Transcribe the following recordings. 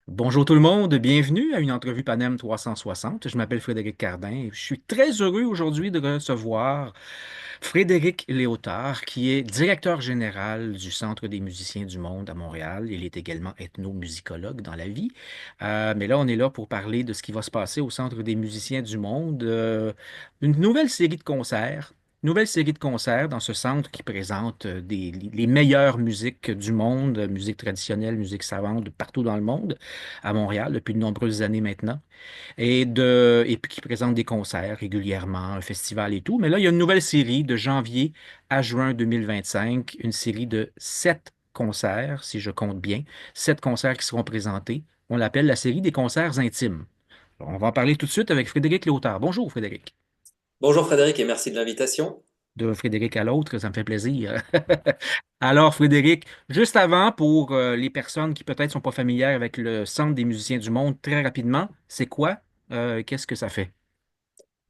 Bonjour tout le monde, bienvenue à une entrevue Panem 360. Je m'appelle Frédéric Cardin et je suis très heureux aujourd'hui de recevoir Frédéric Léotard, qui est directeur général du Centre des musiciens du monde à Montréal. Il est également ethnomusicologue dans la vie. Mais là, on est là pour parler de ce qui va se passer au Centre des musiciens du monde. Une nouvelle série de concerts. Nouvelle série de concerts dans ce centre qui présente les meilleures musiques du monde, musique traditionnelle, musique savante, de partout dans le monde, à Montréal depuis de nombreuses années maintenant et puis qui présente des concerts régulièrement, un festival et tout. Mais là, il y a une nouvelle série de janvier à juin 2025, une série de 7 concerts, si je compte bien, 7 concerts qui seront présentés. On l'appelle la série des concerts intimes. On va en parler tout de suite avec Frédéric Léotard. Bonjour, Frédéric. Bonjour Frédéric et merci de l'invitation. De Frédéric à l'autre, ça me fait plaisir. Alors, Frédéric, juste avant, pour les personnes qui peut-être sont pas familières avec le Centre des musiciens du monde, très rapidement, c'est quoi? Qu'est-ce que ça fait?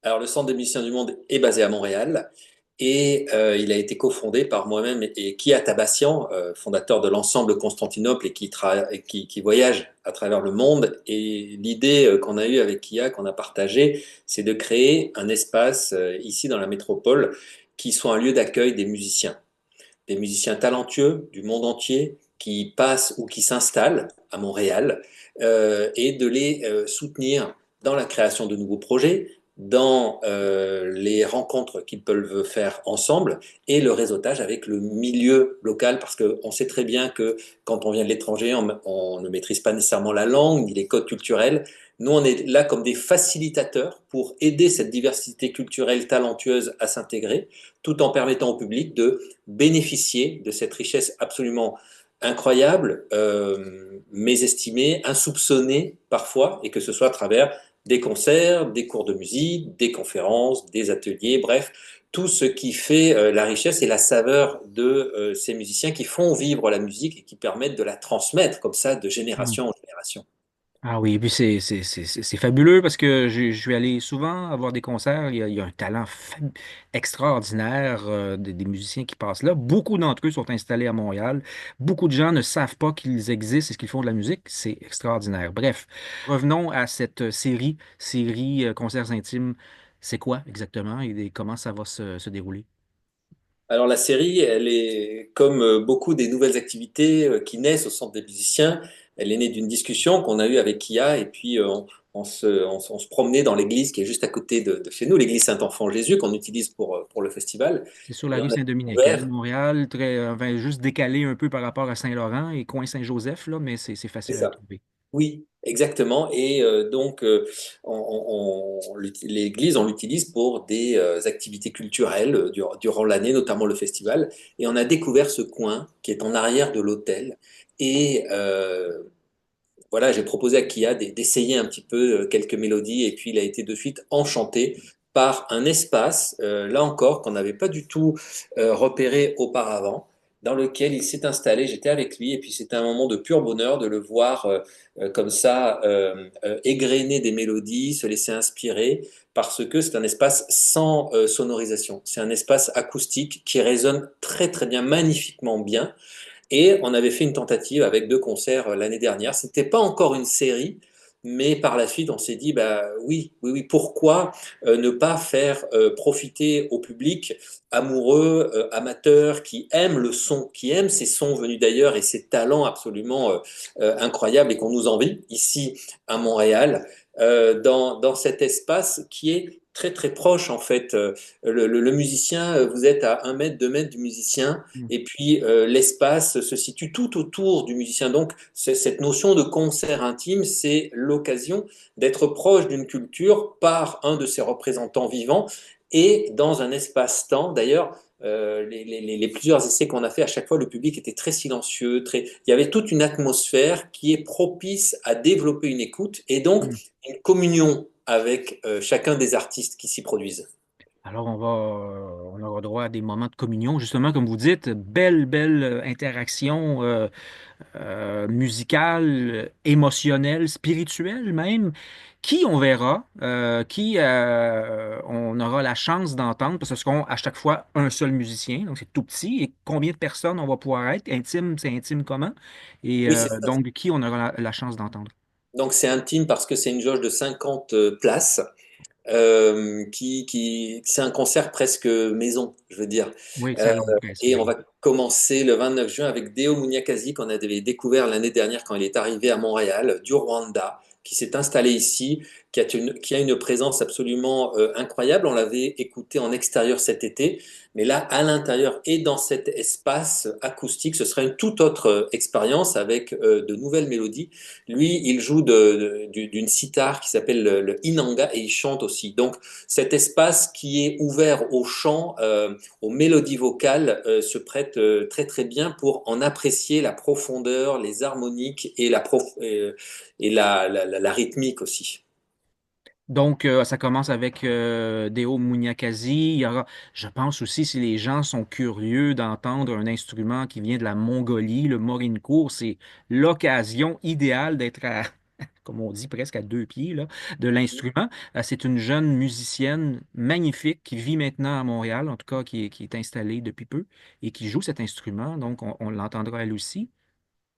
Alors le Centre des musiciens du monde est basé à Montréal et il a été cofondé par moi-même et Kia Tabassian, fondateur de l'ensemble Constantinople et qui voyage à travers le monde. Et l'idée qu'on a eue avec Kia, qu'on a partagée, c'est de créer un espace ici dans la métropole qui soit un lieu d'accueil des musiciens talentueux du monde entier qui passent ou qui s'installent à Montréal et de les soutenir dans la création de nouveaux projets, dans les rencontres qu'ils peuvent faire ensemble et le réseautage avec le milieu local parce qu'on sait très bien que quand on vient de l'étranger, on ne maîtrise pas nécessairement la langue ni les codes culturels. Nous, on est là comme des facilitateurs pour aider cette diversité culturelle talentueuse à s'intégrer, tout en permettant au public de bénéficier de cette richesse absolument incroyable, mésestimée, insoupçonnée parfois, et que ce soit à travers des concerts, des cours de musique, des conférences, des ateliers, bref, tout ce qui fait la richesse et la saveur de ces musiciens qui font vivre la musique et qui permettent de la transmettre comme ça de génération en génération. Ah oui, et puis c'est fabuleux parce que je suis allé souvent avoir des concerts. Il y a un talent extraordinaire des musiciens qui passent là. Beaucoup d'entre eux sont installés à Montréal. Beaucoup de gens ne savent pas qu'ils existent et ce qu'ils font de la musique. C'est extraordinaire. Bref, revenons à cette série concerts intimes. C'est quoi exactement et comment ça va se dérouler? Alors la série, elle est comme beaucoup des nouvelles activités qui naissent au Centre des musiciens. Elle est née d'une discussion qu'on a eue avec Kia et puis on se promenait dans l'église qui est juste à côté de chez nous, l'église Saint-Enfant Jésus qu'on utilise pour le festival. C'est sur la Et on rue a Saint-Dominique, hein, découvert, Montréal, enfin, juste décalé un peu par rapport à Saint-Laurent et coin Saint-Joseph, là, mais c'est c'est facile à ça. trouver. Oui, exactement. Et donc, l'église, on l'utilise pour des activités culturelles durant l'année, notamment le festival. Et on a découvert ce coin qui est en arrière de l'hôtel. Et voilà, j'ai proposé à Kia d'essayer un petit peu quelques mélodies. Et puis, il a été de suite enchanté par un espace, là encore, qu'on n'avait pas du tout repéré auparavant, dans lequel il s'est installé. J'étais avec lui et puis c'était un moment de pur bonheur de le voir comme ça égrener des mélodies, se laisser inspirer, parce que c'est un espace sans sonorisation. C'est un espace acoustique qui résonne très très bien, magnifiquement bien. Et on avait fait une tentative avec 2 concerts l'année dernière. C'était pas encore une série, mais par la suite, on s'est dit, bah oui, oui, oui, pourquoi ne pas faire profiter au public amoureux, amateur, qui aime le son, qui aime ces sons venus d'ailleurs et ces talents absolument incroyables et qu'on nous envie ici à Montréal, dans cet espace qui est très très proche en fait. Le musicien, vous êtes à 1 mètre, 2 mètres du musicien, Mm. et puis l'espace se situe tout autour du musicien. Donc cette notion de concert intime, c'est l'occasion d'être proche d'une culture par un de ses représentants vivants et dans un espace-temps. D'ailleurs, les plusieurs essais qu'on a fait, à chaque fois, le public était très silencieux, il y avait toute une atmosphère qui est propice à développer une écoute et donc Mm. une communion avec chacun des artistes qui s'y produisent. Alors, on aura droit à des moments de communion, justement, comme vous dites, belle interaction musicale, émotionnelle, spirituelle même, qui on verra, qui on aura la chance d'entendre, parce que ce seront à chaque fois un seul musicien, donc c'est tout petit, et combien de personnes on va pouvoir être, intime, c'est intime comment, et Oui, c'est ça. donc qui on aura la chance d'entendre. Donc c'est intime parce que c'est une jauge de 50 places. C'est un concert presque maison, je veux dire. Oui, Euh, salon presque. et on va commencer le 29 juin avec Deo Munyakazi, qu'on avait découvert l'année dernière quand il est arrivé à Montréal, du Rwanda, qui s'est installé ici, qui a une présence absolument incroyable. On l'avait écouté en extérieur cet été, mais là, à l'intérieur et dans cet espace acoustique, ce sera une toute autre expérience avec de nouvelles mélodies. Lui, il joue d'une sitar qui s'appelle le inanga et il chante aussi. Donc, cet espace qui est ouvert au chant, aux mélodies vocales, se prête très très bien pour en apprécier la profondeur, les harmoniques et la rythmique aussi. Donc, ça commence avec Deo Munyakazi. Il y aura, je pense aussi, si les gens sont curieux d'entendre un instrument qui vient de la Mongolie, le morinkour, c'est l'occasion idéale d'être à, comme on dit, presque à 2 pieds là, de l'instrument. C'est une jeune musicienne magnifique qui vit maintenant à Montréal, en tout cas qui est installée depuis peu et qui joue cet instrument. Donc, on l'entendra elle aussi.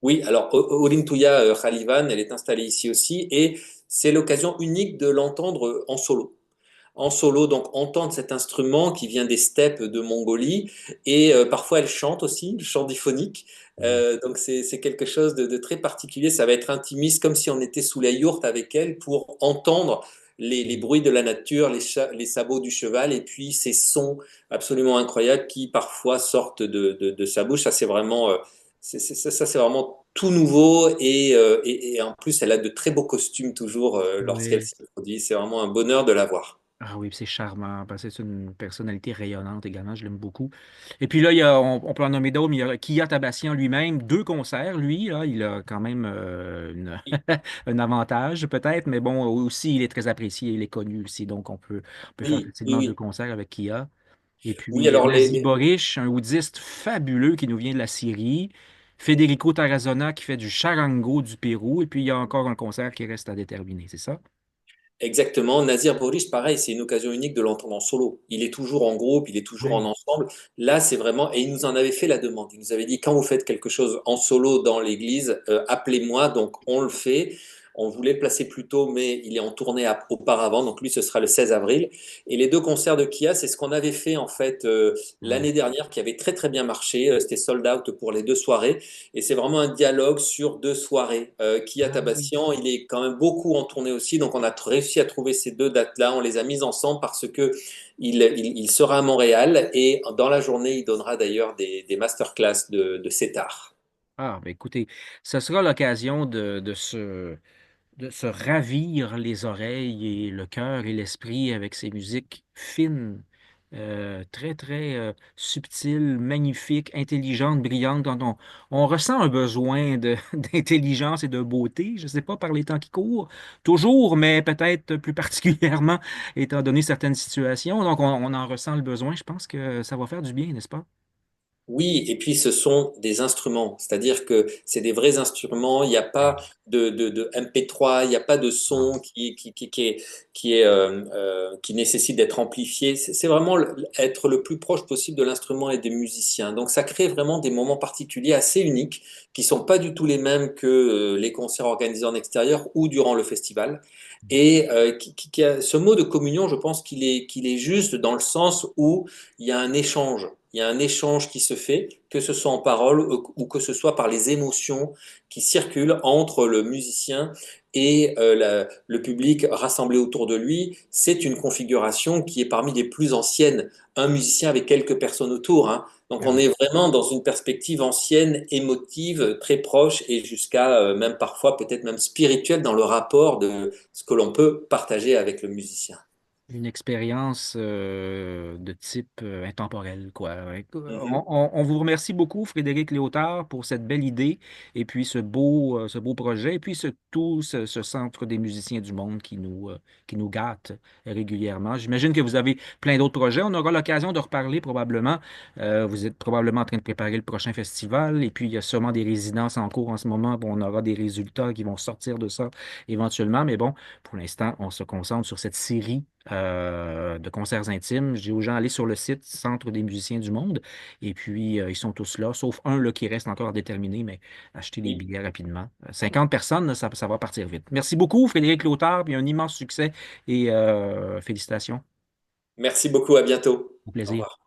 Oui, alors Olintuya Khalivan, elle est installée ici aussi et c'est l'occasion unique de l'entendre en solo. En solo, donc entendre cet instrument qui vient des steppes de Mongolie et parfois elle chante aussi, le chant diphonique. Donc c'est quelque chose de très particulier. Ça va être intimiste, comme si on était sous la yourte avec elle pour entendre les bruits de la nature, les sabots du cheval et puis ces sons absolument incroyables qui parfois sortent de sa bouche. Ça c'est vraiment, ça c'est vraiment tout nouveau et en plus elle a de très beaux costumes toujours lorsqu'elle Oui. se produit. C'est vraiment un bonheur de la voir. Ah oui, puis c'est charmant, parce que c'est une personnalité rayonnante également, je l'aime beaucoup. Et puis là, on peut en nommer d'autres, mais il y a Kia Tabassian lui-même, 2 concerts, lui, là, il a quand même un avantage peut-être, mais bon, aussi, il est très apprécié, il est connu aussi, donc on peut faire Oui, oui, facilement deux oui. concerts avec Kia. Et Oui, puis alors Nazi Borish, un oudiste fabuleux qui nous vient de la Syrie, Federico Tarazona qui fait du charango du Pérou, et puis il y a encore un concert qui reste à déterminer, c'est ça? exactement. Nazir Boris, pareil, c'est une occasion unique de l'entendre en solo. Il est toujours en groupe, il est toujours en Oui. ensemble. Là, c'est vraiment, et il nous en avait fait la demande. Il nous avait dit, quand vous faites quelque chose en solo dans l'église, appelez-moi. Donc, on le fait. On voulait le placer plus tôt, mais il est en tournée auparavant. Donc, lui, ce sera le 16 avril. Et les deux concerts de Kia, c'est ce qu'on avait fait, en fait, Ouais. l'année dernière, qui avait très, très bien marché. C'était sold out pour les deux soirées. Et c'est vraiment un dialogue sur 2 soirées. Kia Ah oui. Tabassian, il est quand même beaucoup en tournée aussi, donc on a réussi à trouver ces deux dates-là, on les a mises ensemble parce que il sera à Montréal et dans la journée, il donnera d'ailleurs des masterclass de Setar. Ah, ben écoutez, ce sera l'occasion de se ravir les oreilles et le cœur et l'esprit avec ces musiques fines, très, très subtiles, magnifiques, intelligentes, brillantes, dont on ressent un besoin d'intelligence et de beauté, je ne sais pas, par les temps qui courent, toujours, mais peut-être plus particulièrement étant donné certaines situations. Donc, on en ressent le besoin. Je pense que ça va faire du bien, n'est-ce pas? Oui, et puis ce sont des instruments, c'est-à-dire que c'est des vrais instruments, il n'y a pas de MP3, il n'y a pas de son qui nécessite d'être amplifié. C'est vraiment être le plus proche possible de l'instrument et des musiciens. Donc ça crée vraiment des moments particuliers assez uniques qui sont pas du tout les mêmes que les concerts organisés en extérieur ou durant le festival. Et ce mot de communion, je pense qu'il est juste dans le sens où il y a un échange. Il y a un échange qui se fait, que ce soit en parole ou que ce soit par les émotions qui circulent entre le musicien et le public rassemblé autour de lui. C'est une configuration qui est parmi les plus anciennes. Un musicien avec quelques personnes autour, hein. Donc Ah on oui. est vraiment dans une perspective ancienne, émotive, très proche et jusqu'à même parfois peut-être même spirituelle dans le rapport de ce que l'on peut partager avec le musicien. Une expérience de type intemporel, quoi. Ouais. Mhm. On vous remercie beaucoup, Frédéric Léotard, pour cette belle idée et puis ce beau projet et puis tout ce centre des musiciens du monde qui nous gâte régulièrement. J'imagine que vous avez plein d'autres projets. On aura l'occasion de reparler probablement. Vous êtes probablement en train de préparer le prochain festival et puis il y a sûrement des résidences en cours en ce moment. Bon, on aura des résultats qui vont sortir de ça éventuellement, mais bon, pour l'instant, on se concentre sur cette série de concerts intimes. Je dis aux gens, allez sur le site Centre des musiciens du monde. Et puis, ils sont tous là, sauf un là, qui reste encore à déterminer, mais achetez les Oui. billets rapidement. 50 personnes, là, ça va partir vite. Merci beaucoup, Frédéric Lautard, puis un immense succès et félicitations. Merci beaucoup, à bientôt. Au Au plaisir. revoir.